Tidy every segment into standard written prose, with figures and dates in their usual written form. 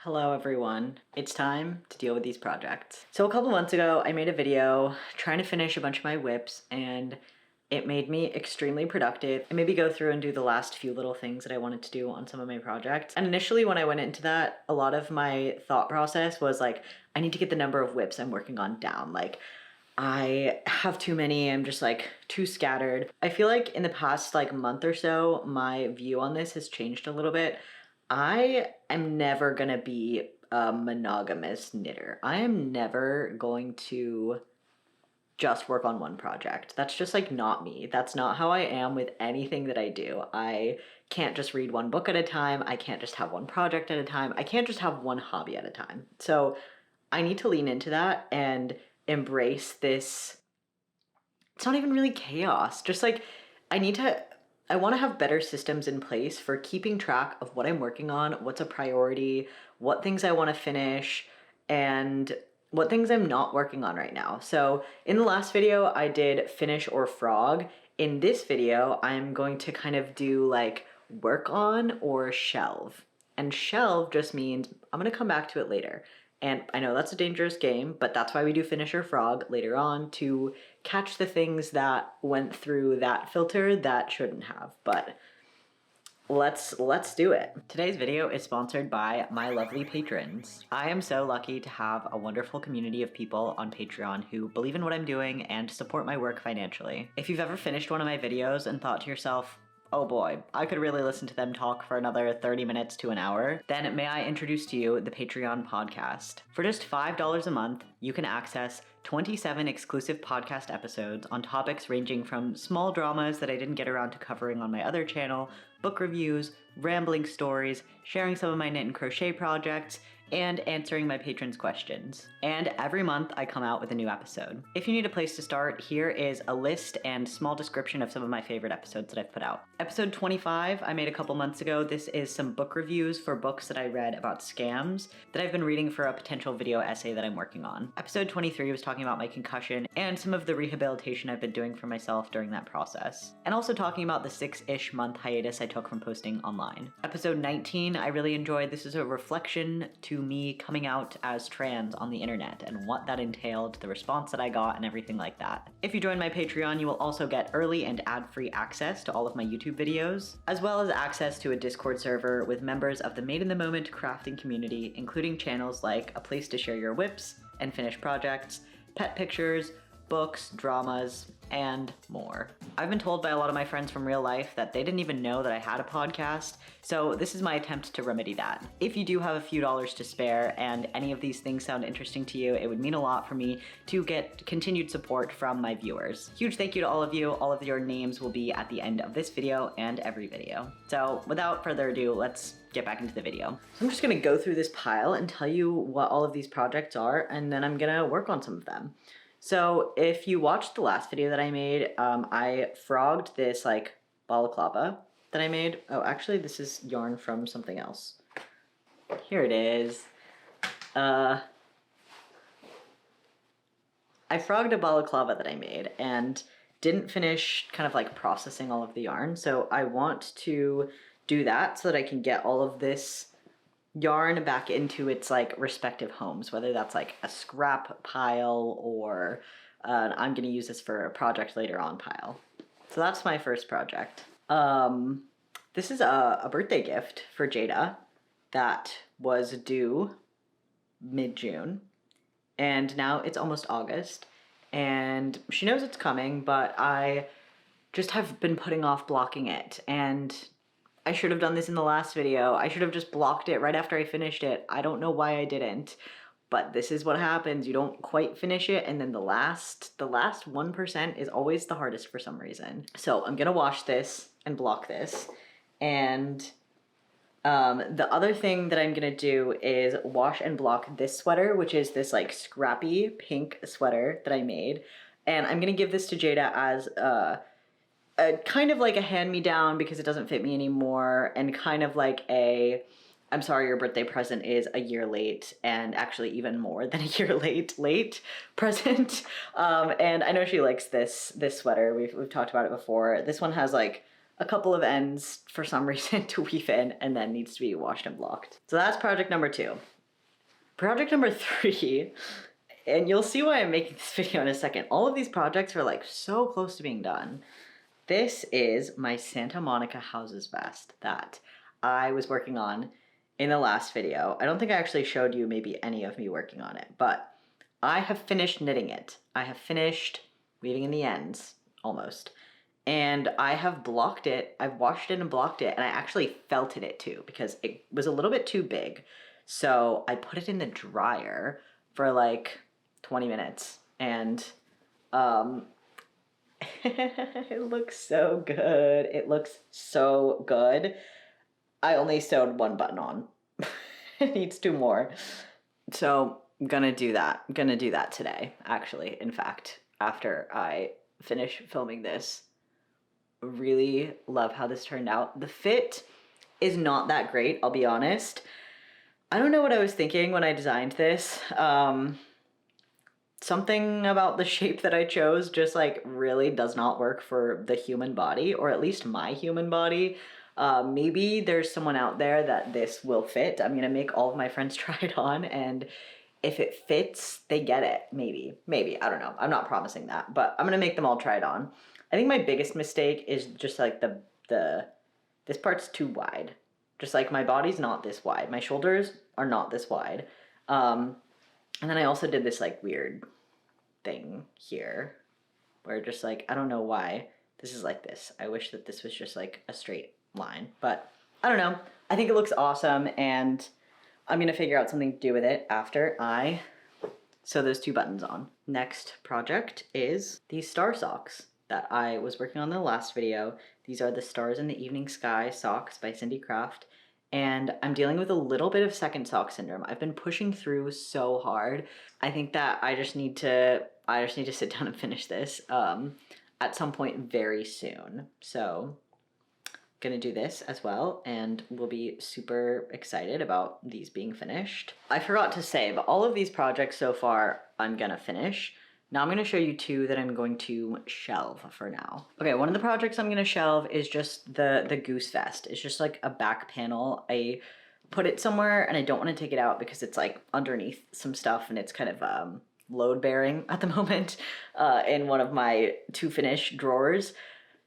Hello everyone. It's time to deal with these projects. So a couple months ago, I made a video trying to finish a bunch of my whips and it made me extremely productive and maybe go through and do the last few little things that I wanted to do on some of my projects. And initially when I went into that, a lot of my thought process was like, I need to get the number of whips I'm working on down. Like, I have too many, I'm just like too scattered. I feel like in the past like month or so, my view on this has changed a little bit. I am never gonna be a monogamous knitter. I am never going to just work on one project. That's just like not me. That's not how I am with anything that I do. I can't just read one book at a time. I can't just have one project at a time. I can't just have one hobby at a time. So I need to lean into that and embrace this. It's not even really chaos. Just like I want to have better systems in place for keeping track of what I'm working on, what's a priority, what things I want to finish, and what things I'm not working on right now. So in the last video, I did finish or frog. In this video, I'm going to kind of do like work on or shelve. And shelve just means I'm going to come back to it later. And I know that's a dangerous game, but that's why we do finish or frog later on, to catch the things that went through that filter that shouldn't have. But let's do it. Today's video is sponsored by my lovely patrons. I am so lucky to have a wonderful community of people on Patreon who believe in what I'm doing and support my work financially. If you've ever finished one of my videos and thought to yourself, oh boy, I could really listen to them talk for another 30 minutes to an hour, then may I introduce to you the Patreon podcast. For just $5 a month, you can access 27 exclusive podcast episodes on topics ranging from small dramas that I didn't get around to covering on my other channel, book reviews, rambling stories, sharing some of my knit and crochet projects, and answering my patrons' questions. And every month I come out with a new episode. If you need a place to start, here is a list and small description of some of my favorite episodes that I've put out. Episode 25 I made a couple months ago. This is some book reviews for books that I read about scams that I've been reading for a potential video essay that I'm working on. Episode 23 was talking about my concussion and some of the rehabilitation I've been doing for myself during that process. And also talking about the 6-ish month hiatus I took from posting online. Episode 19 I really enjoyed. This is a reflection to me coming out as trans on the internet and what that entailed, the response that I got, and everything like that. If you join my Patreon, you will also get early and ad-free access to all of my YouTube videos, as well as access to a Discord server with members of the Made in the Moment crafting community, including channels like a place to share your whips and finished projects, pet pictures, books, dramas, and more. I've been told by a lot of my friends from real life that they didn't even know that I had a podcast, so this is my attempt to remedy that. If you do have a few dollars to spare and any of these things sound interesting to you, it would mean a lot for me to get continued support from my viewers. Huge thank you to all of you. All of your names will be at the end of this video and every video. So without further ado, let's get back into the video. So I'm just gonna go through this pile and tell you what all of these projects are, and then I'm gonna work on some of them. So if you watched the last video that I made, I frogged this like balaclava that I made. Oh, actually this is yarn from something else. Here it is. I frogged a balaclava that I made and didn't finish kind of like processing all of the yarn. So I want to do that so that I can get all of this yarn back into its like respective homes, whether that's like a scrap pile or I'm gonna use this for a project later on pile. So that's my first project. This is a birthday gift for Jada that was due mid-June, and now it's almost August, and she knows it's coming, but I just have been putting off blocking it, and I should have done this in the last video. I should have just blocked it right after I finished it. I don't know why I didn't, but this is what happens. You don't quite finish it, and then the last 1% is always the hardest for some reason. So I'm gonna wash this and block this, and the other thing that I'm gonna do is wash and block this sweater, which is this like scrappy pink sweater that I made, and I'm gonna give this to Jada as a kind of like a hand-me-down because it doesn't fit me anymore, and kind of like a I'm sorry your birthday present is a year late, and actually even more than a year late present. And I know she likes this sweater. We've talked about it before. This one has like a couple of ends for some reason to weave in, and then needs to be washed and blocked. So that's project number 2. Project number 3, and you'll see why I'm making this video in a second. All of these projects are like so close to being done. This is my Santa Monica houses vest that I was working on in the last video. I don't think I actually showed you maybe any of me working on it, but I have finished knitting it. I have finished weaving in the ends, almost. And I have blocked it. I've washed it and blocked it, and I actually felted it too because it was a little bit too big. So I put it in the dryer for like 20 minutes, and it looks so good. It looks so good. I only sewed 1 button on. It needs 2 more. So I'm gonna do that. I'm gonna do that today, actually, in fact, after I finish filming this. Really love how this turned out. The fit is not that great, I'll be honest. I don't know what I was thinking when I designed this. Something about the shape that I chose just like really does not work for the human body, or at least my human body. Maybe there's someone out there that this will fit. I'm gonna make all of my friends try it on, and if it fits, they get it. Maybe, I don't know. I'm not promising that, but I'm gonna make them all try it on. I think my biggest mistake is just like this part's too wide. Just like my body's not this wide. My shoulders are not this wide. And then I also did this like weird thing here where just like, I don't know why this is like this. I wish that this was just like a straight line, but I don't know. I think it looks awesome, and I'm gonna figure out something to do with it after I sew those 2 buttons on. Next project is these star socks that I was working on in the last video. These are the Stars in the Evening Sky socks by Cindy Craft, and I'm dealing with a little bit of second sock syndrome. I've been pushing through so hard. I think that I just need to sit down and finish this at some point very soon. So gonna do this as well, and we'll be super excited about these being finished. I forgot to say, but all of these projects so far I'm gonna finish. Now I'm gonna show you 2 that I'm going to shelve for now. Okay, one of the projects I'm gonna shelve is just the goose vest. It's just like a back panel. I put it somewhere and I don't wanna take it out because it's like underneath some stuff, and it's kind of load bearing at the moment in one of my to finish drawers.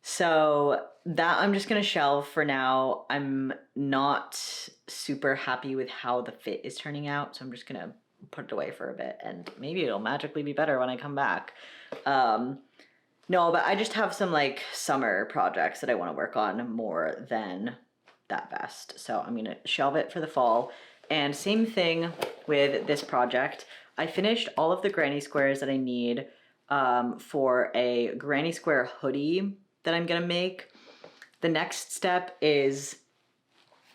So that I'm just gonna shelve for now. I'm not super happy with how the fit is turning out, so I'm just gonna put it away for a bit, and maybe it'll magically be better when I come back. No, but I just have some like summer projects that I want to work on more than that vest. So I'm gonna shelve it for the fall. And same thing with this project. I finished all of the granny squares that I need for a granny square hoodie that I'm gonna make. The next step is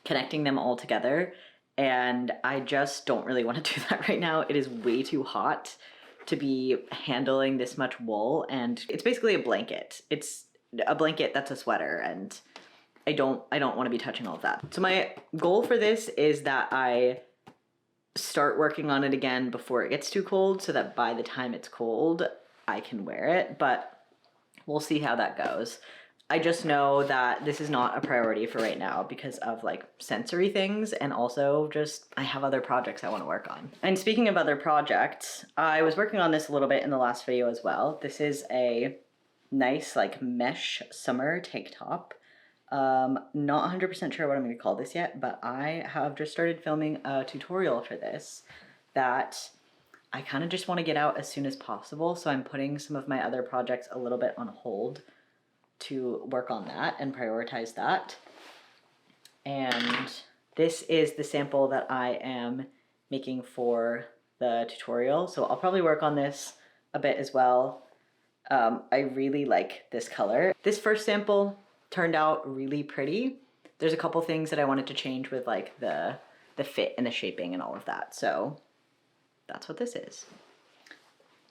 connecting them all together, and I just don't really want to do that right now. It is way too hot to be handling this much wool, and it's basically a blanket. It's a blanket that's a sweater, and I don't want to be touching all of that. So my goal for this is that I start working on it again before it gets too cold, so that by the time it's cold, I can wear it, but we'll see how that goes. I just know that this is not a priority for right now because of like sensory things, and also just I have other projects I want to work on. And speaking of other projects, I was working on this a little bit in the last video as well. This is a nice like mesh summer tank top. Not 100% sure what I'm going to call this yet, but I have just started filming a tutorial for this that I kind of just want to get out as soon as possible. So I'm putting some of my other projects a little bit on hold to work on that and prioritize that. And this is the sample that I am making for the tutorial. So I'll probably work on this a bit as well. I really like this color. This first sample turned out really pretty. There's a couple things that I wanted to change with like the fit and the shaping and all of that. So that's what this is.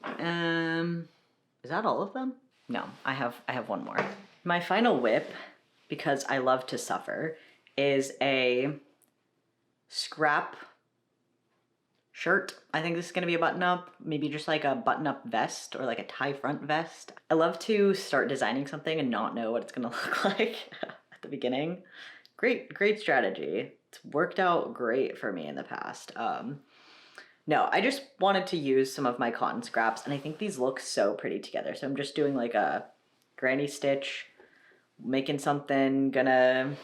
Is that all of them? No, I have one more. My final whip, because I love to suffer, is a scrap shirt. I think this is gonna be a button up, maybe just like a button up vest or like a tie front vest. I love to start designing something and not know what it's gonna look like at the beginning. Great strategy. It's worked out great for me in the past. No, I just wanted to use some of my cotton scraps, and I think these look so pretty together. So I'm just doing like a granny stitch, making something, gonna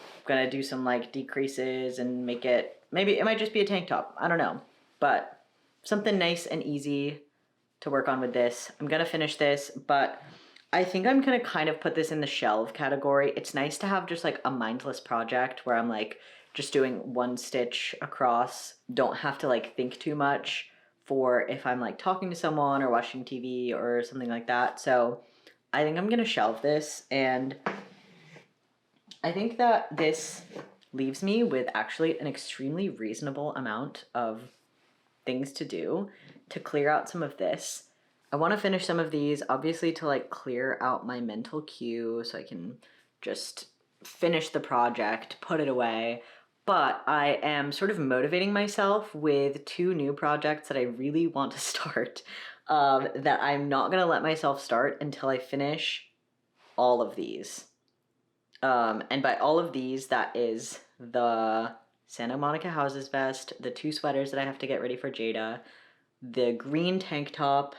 do some like decreases and make it, maybe it might just be a tank top, I don't know, but something nice and easy to work on with this. I'm gonna finish this, but I think I'm gonna kind of put this in the shelve category. It's nice to have just like a mindless project where I'm like just doing one stitch across, don't have to like think too much for if I'm like talking to someone or watching TV or something like that. So I think I'm gonna shelve this, and I think that this leaves me with actually an extremely reasonable amount of things to do to clear out some of this. I want to finish some of these, obviously, to like clear out my mental queue so I can just finish the project, put it away. But I am sort of motivating myself with 2 new projects that I really want to start, that I'm not going to let myself start until I finish all of these. And by all of these, that is the Santa Monica Houses vest, the 2 sweaters that I have to get ready for Jada, the green tank top,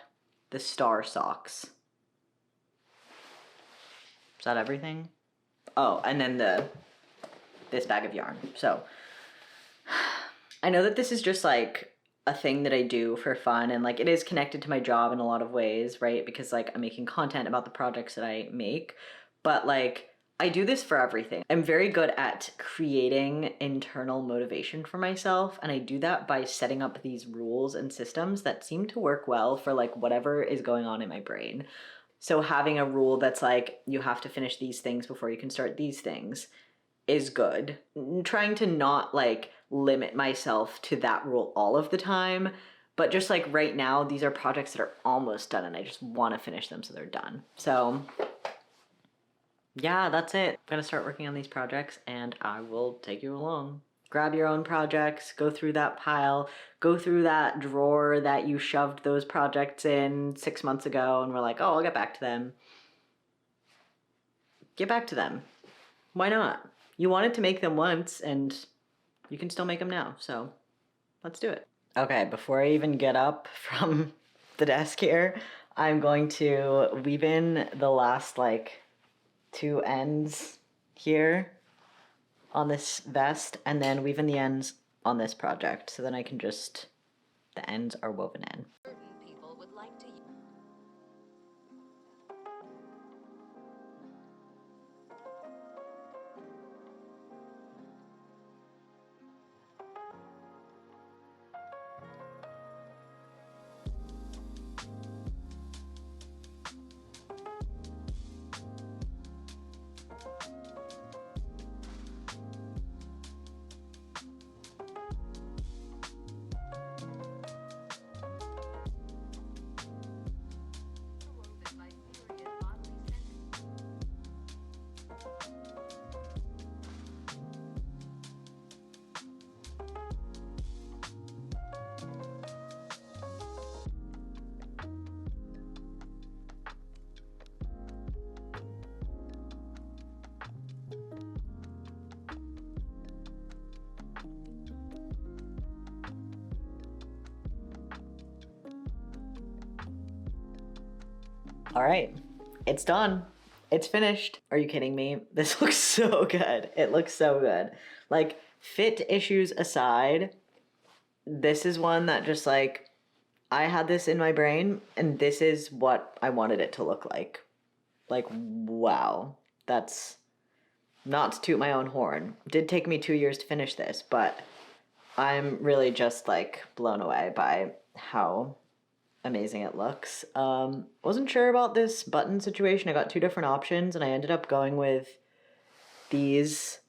the star socks. Is that everything? Oh, and then this bag of yarn. So I know that this is just like a thing that I do for fun, and like it is connected to my job in a lot of ways, right? Because like I'm making content about the projects that I make, but like I do this for everything. I'm very good at creating internal motivation for myself, and I do that by setting up these rules and systems that seem to work well for like whatever is going on in my brain. So having a rule that's like, you have to finish these things before you can start these things is good. Trying to not like limit myself to that rule all of the time, but just like right now, these are projects that are almost done and I just want to finish them so they're done. So yeah, that's it. I'm gonna start working on these projects and I will take you along. Grab your own projects, go through that pile, go through that drawer that you shoved those projects in 6 months ago and were like, oh, I'll get back to them. Get back to them. Why not? You wanted to make them once and you can still make them now, so let's do it. Okay, before I even get up from the desk here, I'm going to weave in the last like 2 ends here on this vest and then weave in the ends on this project so then I can just, the ends are woven in. Certain people would like to All right, it's done. It's finished. Are you kidding me? This looks so good. It looks so good. Like, fit issues aside, this is one that just like, I had this in my brain and this is what I wanted it to look like. Like, wow. That's not to toot my own horn. It did take me 2 years to finish this, but I'm really just like blown away by how amazing it looks. Wasn't sure about this button situation. I got 2 different options and I ended up going with these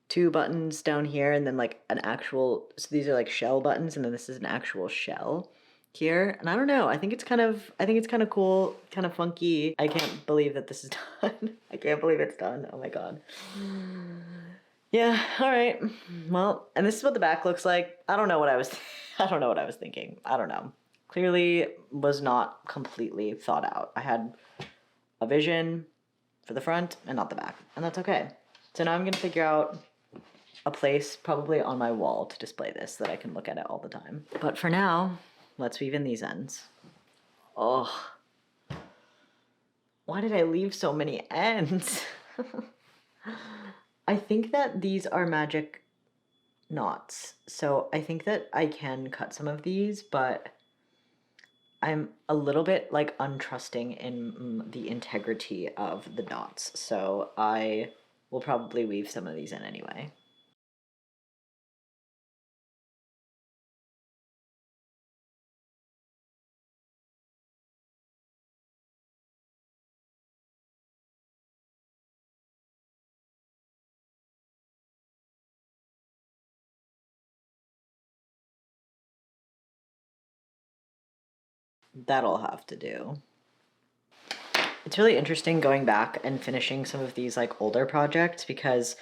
2 buttons down here and then like an actual, so these are like shell buttons and then this is an actual shell here. And I don't know, I think it's kind of cool, kind of funky. I can't believe that this is done. I can't believe it's done. Oh my God. Yeah, all right. Well, and this is what the back looks like. I don't know what I was I don't know what I was thinking. I don't know. Clearly was not completely thought out. I had a vision for the front and not the back, and that's okay. So now I'm going to figure out a place probably on my wall to display this so that I can look at it all the time. But for now, let's weave in these ends. Oh, why did I leave so many ends? I think that these are magic knots. So I think that I can cut some of these, but I'm a little bit like untrusting in the integrity of the knots. So I will probably weave some of these in anyway. That'll have to do. It's really interesting going back and finishing some of these like older projects because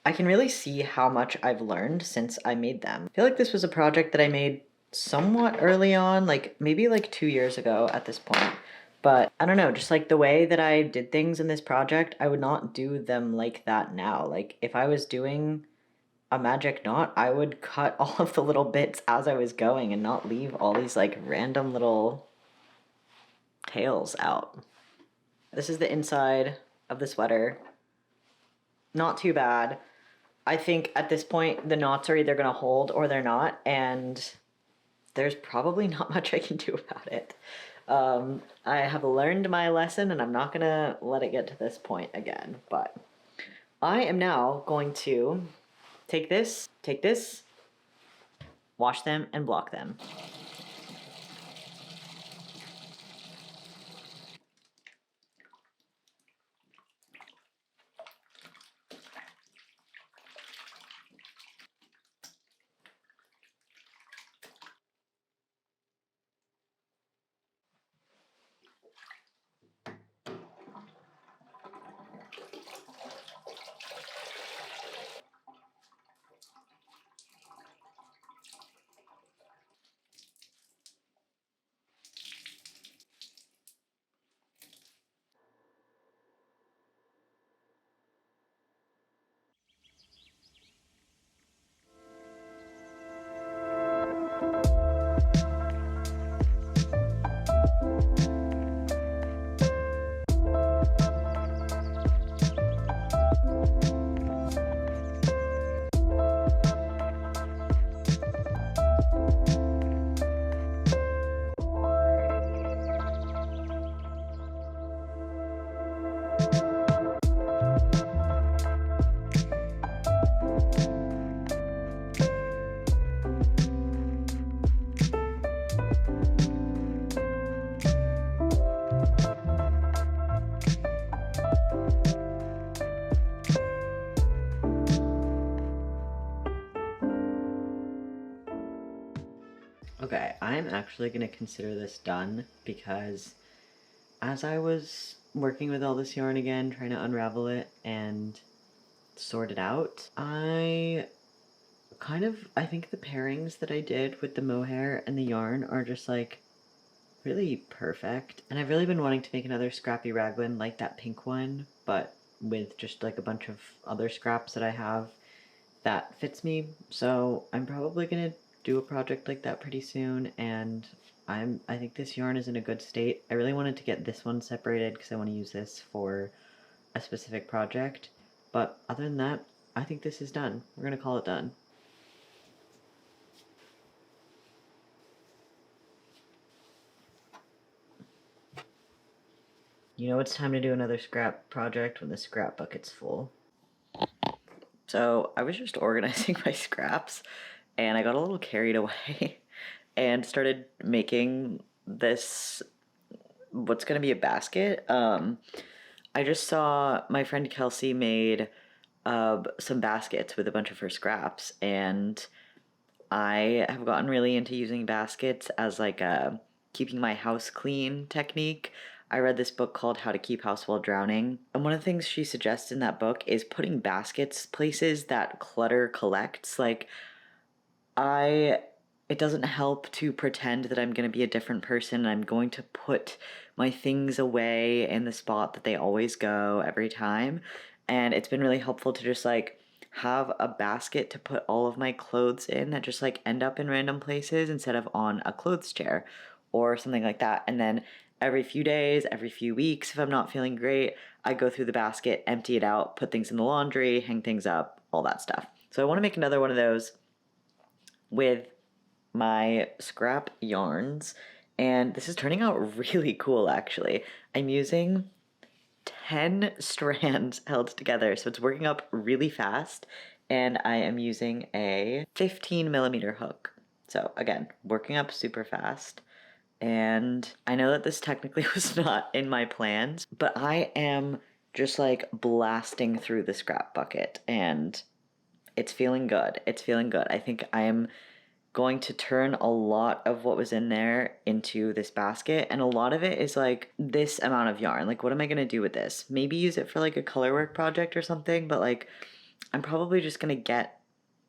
I can really see how much I've learned since I made them. I feel like this was a project that I made somewhat early on, like maybe like 2 years ago at this point. But I don't know, just like the way that I did things in this project, I would not do them like that now. Like if I was doing a magic knot, I would cut all of the little bits as I was going and not leave all these like random little tails out. This is the inside of the sweater. Not too bad. I think at this point the knots are either going to hold or they're not, and there's probably not much I can do about it. I have learned my lesson and I'm not going to let it get to this point again, but I am now going to take this, wash them, and block them. Okay, I'm actually going to consider this done because as I was working with all this yarn again, trying to unravel it and sort it out, I think the pairings that I did with the mohair and the yarn are just like really perfect. And I've really been wanting to make another scrappy raglan like that pink one, but with just like a bunch of other scraps that I have that fits me. So I'm probably gonna do a project like that pretty soon, and I think this yarn is in a good state. I really wanted to get this one separated because I want to use this for a specific project. But other than that, I think this is done. We're gonna call it done. You know it's time to do another scrap project when the scrap bucket's full. So I was just organizing my scraps and I got a little carried away and started making this what's gonna be a basket. I just saw my friend Kelsey made some baskets with a bunch of her scraps, and I have gotten really into using baskets as like a keeping my house clean technique. I read this book called How to Keep House While Drowning. And one of the things she suggests in that book is putting baskets places that clutter collects. Like, it doesn't help to pretend that I'm going to be a different person. I'm going to put my things away in the spot that they always go every time. And it's been really helpful to just like have a basket to put all of my clothes in that just like end up in random places instead of on a clothes chair or something like that. And then every few days, every few weeks, if I'm not feeling great, I go through the basket, empty it out, put things in the laundry, hang things up, all that stuff. So I want to make another one of those with my scrap yarns, and this is turning out really cool actually. I'm using 10 strands held together, so it's working up really fast, and I am using a 15mm hook. So again, working up super fast. And I know that this technically was not in my plans, but I am just like blasting through the scrap bucket, and it's feeling good. It's feeling good. I think I am going to turn a lot of what was in there into this basket, and a lot of it is like this amount of yarn. Like, what am I going to do with this? Maybe use it for like a colorwork project or something, but like I'm probably just going to get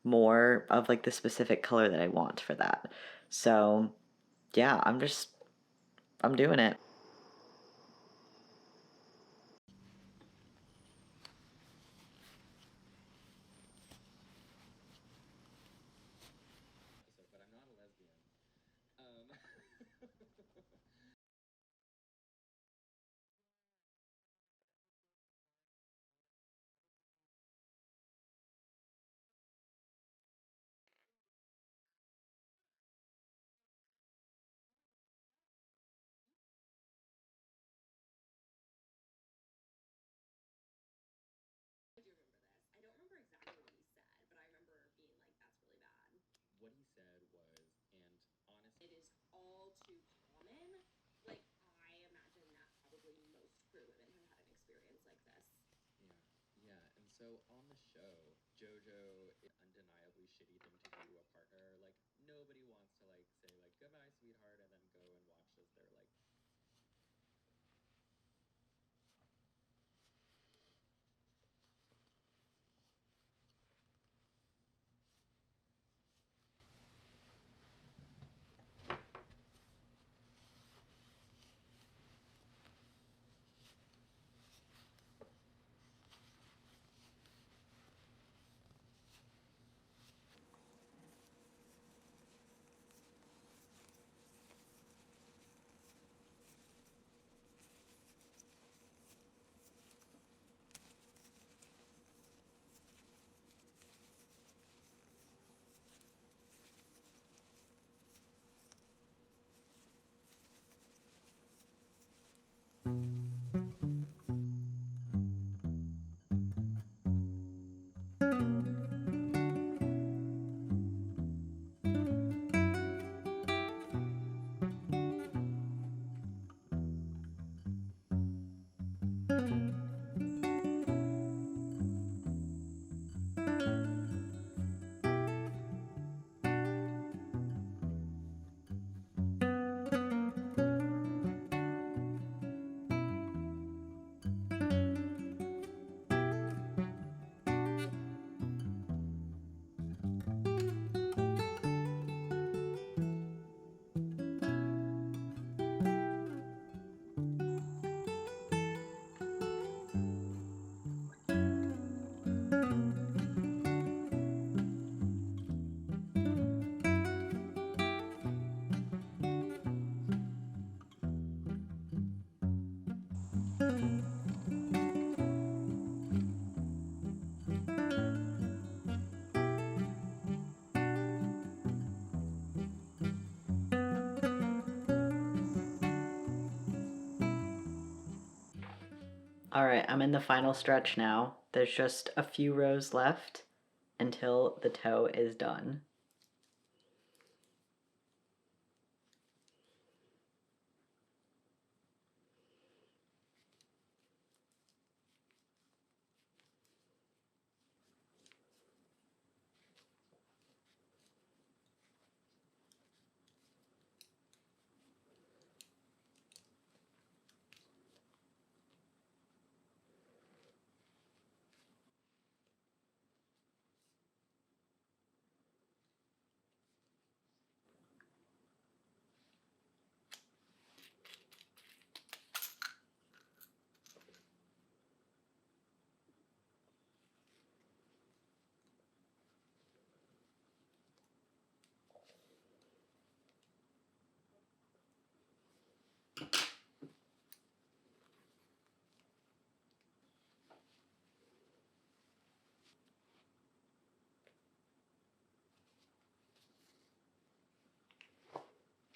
more of like the specific color that I want for that. So yeah, I'm doing it. All right, I'm in the final stretch now. There's just a few rows left until the toe is done.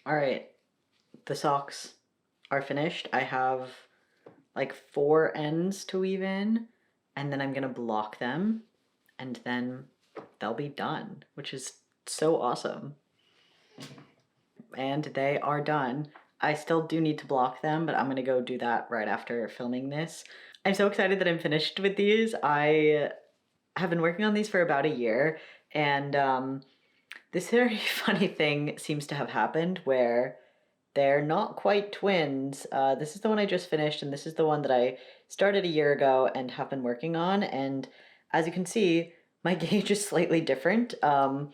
All right, the socks are finished. I have like 4 ends to weave in, and then I'm gonna block them, and then they'll be done, which is so awesome. And they are done. I still do need to block them, but I'm gonna go do that right after filming this. I'm so excited that I'm finished with these. I have been working on these for about a year, and this very funny thing seems to have happened where they're not quite twins. This is the one I just finished, and this is the one that I started a year ago and have been working on. And as you can see, my gauge is slightly different. I'm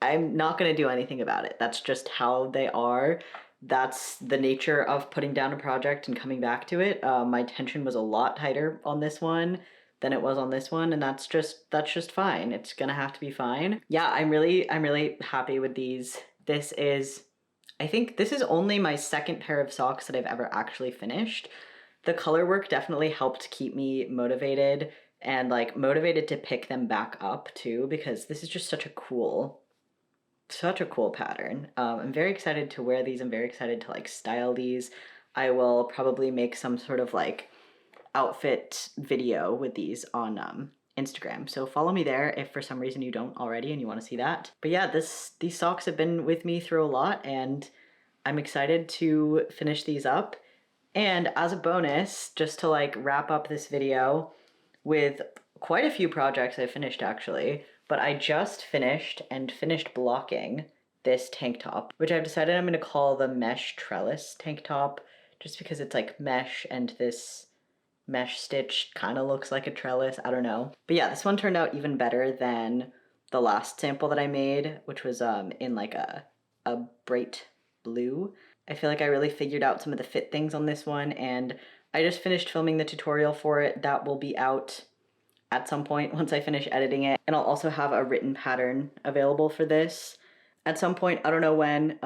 not going to do anything about it. That's just how they are. That's the nature of putting down a project and coming back to it. My tension was a lot tighter on this one than it was on this one, and that's just fine. It's gonna have to be fine. Yeah, I'm really happy with these. I think this is only my second pair of socks that I've ever actually finished. The color work definitely helped keep me motivated and like motivated to pick them back up too, because this is just such a cool pattern. I'm very excited to wear these. I'm very excited to like style these. I will probably make some sort of like outfit video with these on Instagram. So follow me there if for some reason you don't already and you want to see that. But yeah, these socks have been with me through a lot, and I'm excited to finish these up. And as a bonus, just to like wrap up this video with quite a few projects I finished actually, but I just finished blocking this tank top, which I've decided I'm going to call the mesh trellis tank top, just because it's like mesh and this mesh stitch kind of looks like a trellis. I don't know. But yeah, this one turned out even better than the last sample that I made, which was in like a bright blue. I feel like I really figured out some of the fit things on this one, and I just finished filming the tutorial for it. That will be out at some point once I finish editing it. And I'll also have a written pattern available for this at some point. I don't know when.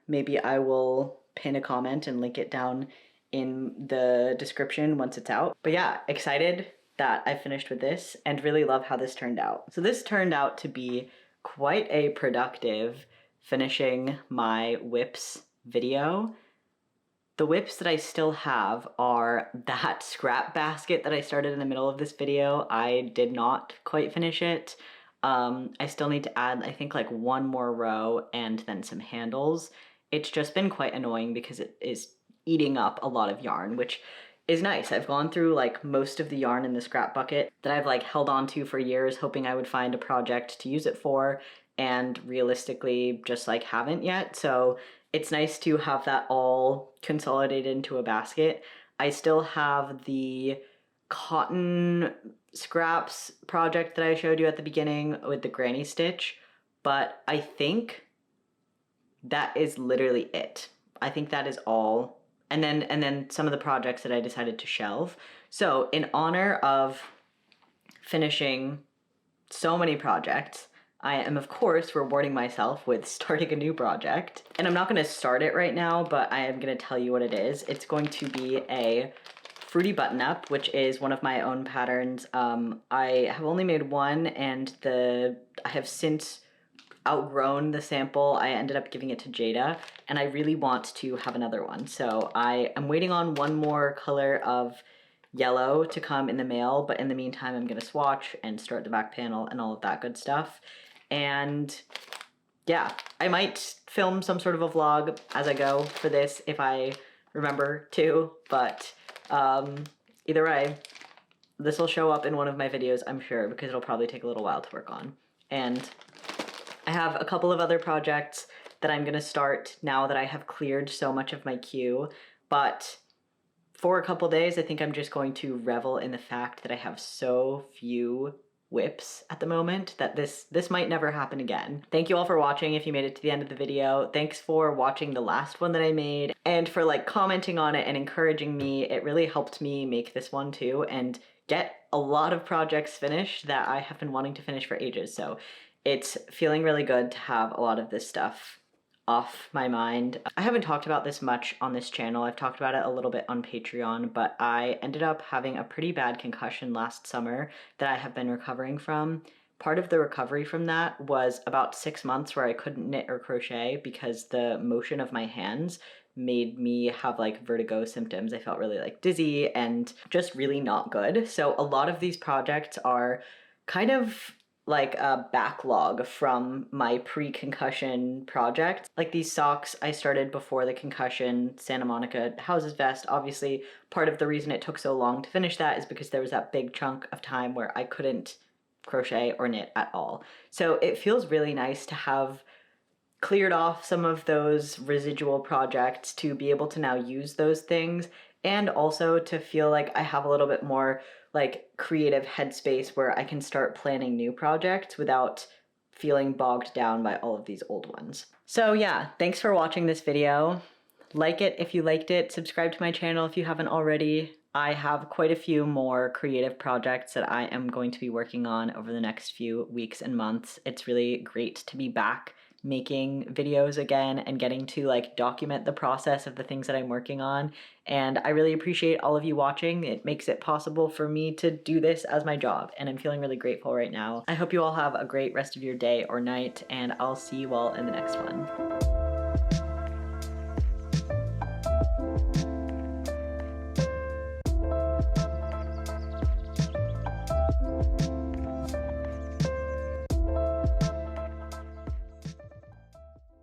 Maybe I will pin a comment and link it down in the description once it's out. But yeah, excited that I finished with this and really love how this turned out. So this turned out to be quite a productive finishing my whips video. The whips that I still have are that scrap basket that I started in the middle of this video. I did not quite finish it. I still need to add, I think, like one more row and then some handles. It's just been quite annoying because it is eating up a lot of yarn, which is nice. I've gone through like most of the yarn in the scrap bucket that I've like held on to for years, hoping I would find a project to use it for, and realistically just like haven't yet. So it's nice to have that all consolidated into a basket. I still have the cotton scraps project that I showed you at the beginning with the granny stitch, but I think that is literally it. I think that is all. And then some of the projects that I decided to shelve. So in honor of finishing so many projects, I am of course rewarding myself with starting a new project. And I'm not going to start it right now, but I am going to tell you what it is. It's going to be a fruity button up, which is one of my own patterns. I have only made one, and I have since outgrown the sample. I ended up giving it to Jada, and I really want to have another one. So I am waiting on one more color of yellow to come in the mail, but in the meantime I'm gonna swatch and start the back panel and all of that good stuff. And yeah, I might film some sort of a vlog as I go for this if I remember to, but either way, this will show up in one of my videos, I'm sure, because it'll probably take a little while to work on. And I have a couple of other projects that I'm gonna start now that I have cleared so much of my queue, but for a couple days, I think I'm just going to revel in the fact that I have so few whips at the moment that this might never happen again. Thank you all for watching if you made it to the end of the video. Thanks for watching the last one that I made and for like commenting on it and encouraging me. It really helped me make this one too and get a lot of projects finished that I have been wanting to finish for ages. So it's feeling really good to have a lot of this stuff off my mind. I haven't talked about this much on this channel. I've talked about it a little bit on Patreon, but I ended up having a pretty bad concussion last summer that I have been recovering from. Part of the recovery from that was about 6 months where I couldn't knit or crochet because the motion of my hands made me have like vertigo symptoms. I felt really like dizzy and just really not good. So a lot of these projects are kind of like a backlog from my pre-concussion project. Like these socks I started before the concussion, Santa Monica houses vest. Obviously, part of the reason it took so long to finish that is because there was that big chunk of time where I couldn't crochet or knit at all. So it feels really nice to have cleared off some of those residual projects to be able to now use those things, and also to feel like I have a little bit more like creative headspace where I can start planning new projects without feeling bogged down by all of these old ones. So yeah, thanks for watching this video. Like it if you liked it, subscribe to my channel if you haven't already. I have quite a few more creative projects that I am going to be working on over the next few weeks and months. It's really great to be back making videos again and getting to like document the process of the things that I'm working on. And I really appreciate all of you watching. It makes it possible for me to do this as my job, and I'm feeling really grateful right now. I hope you all have a great rest of your day or night, and I'll see you all in the next one.